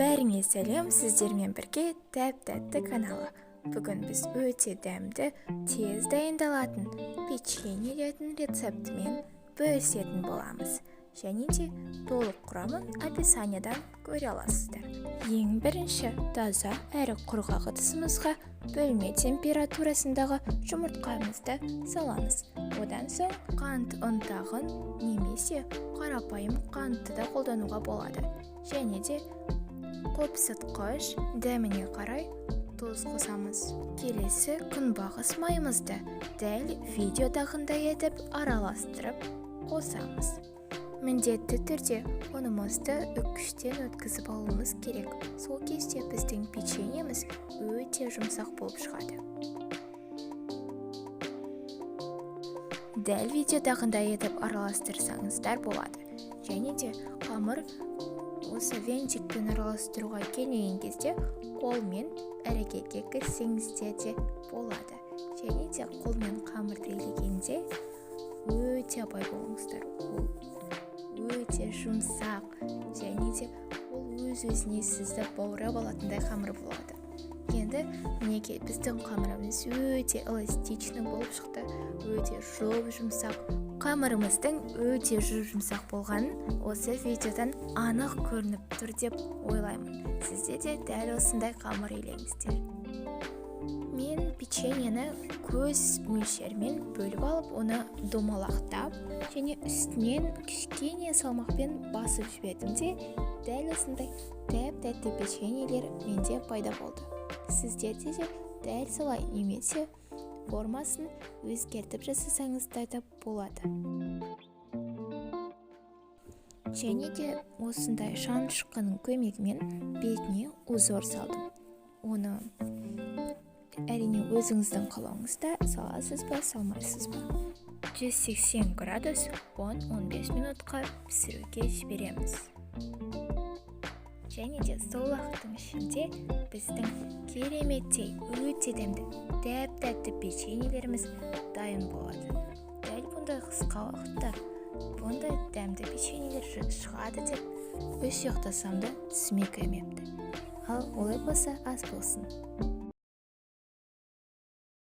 Бәріңе сәлем, сіздермен бірге тәп-тәтті каналы. Бүгін біз өте дәмді, тез дайындалатын печеньелердің рецептімен бөлісетін боламыз. Және де толық құрамын описаниядан көре аласыздар. Ең бірінші таза әрі құрғақ ыдысымызға бөлме температурасындағы жұмыртқамызды саламыз. Одан соң қант ұнтағын немесе қарапайым қантты да қолдануға болады. Және де қопсытқыш дәміне қарай тұз қосамыз. Келесі күнбағыс майымызды дәл видеодағындай етіп араластырып қосамыз. Міндетті түрде ұнымызды үккіштен өткізіп алуымыз керек. Сол кезде біздің печеньеміз өте жұмсақ болып шығады. Дәл видеодағындай етіп араластырсаңыздар болады. Және де қамыр осы венчикпен араластыруға келмеген кезде қолмен әрекетке кірсеңіздер де болады. Және де қолмен қамырды илегенде өте абай болыңыздар. Ол өте жұмсақ, және де ол өз-өзіне сізді баурап алатындай қамыр болады. Енді мінекей біздің қамырымыз өте эластичный болып шықты, өте жұмсақ. Қамырымыздың өте жұмсақ болғанын осы видеодан анық көрініп тұр деп ойлаймын. Сізде де дәл осындай қамыр илеңіздер. Мен печеньені көз мөлшермен бөліп алып, оны домалақтап, және үстінен кішкене салмақпен басып жібердім де, дәл осындай тәп-тәтті печеньелер менде пайда болды. Сіздерде де дәл солай немесе формасын өзгертіп жасасаңыздар да болады. Және де осындай шаң шыққанның көмегімен бетіне узор салдым. Оны әрине өзіңіздің қалауыңызда саласыз ба, салмайсыз ба. 180 градус 10-15 минутқа пісіруге жібереміз. Және де сол уақыттың ішінде біздің кереметтей өте дәмді, тәп-тәтті печеньелеріміз дайын болады. Дәл бұндай қысқа уақытта бұндай дәмді печеньелер шығады деп үш ұйықтасам да түсіме кірмепті. Ал олай болса аз болсын.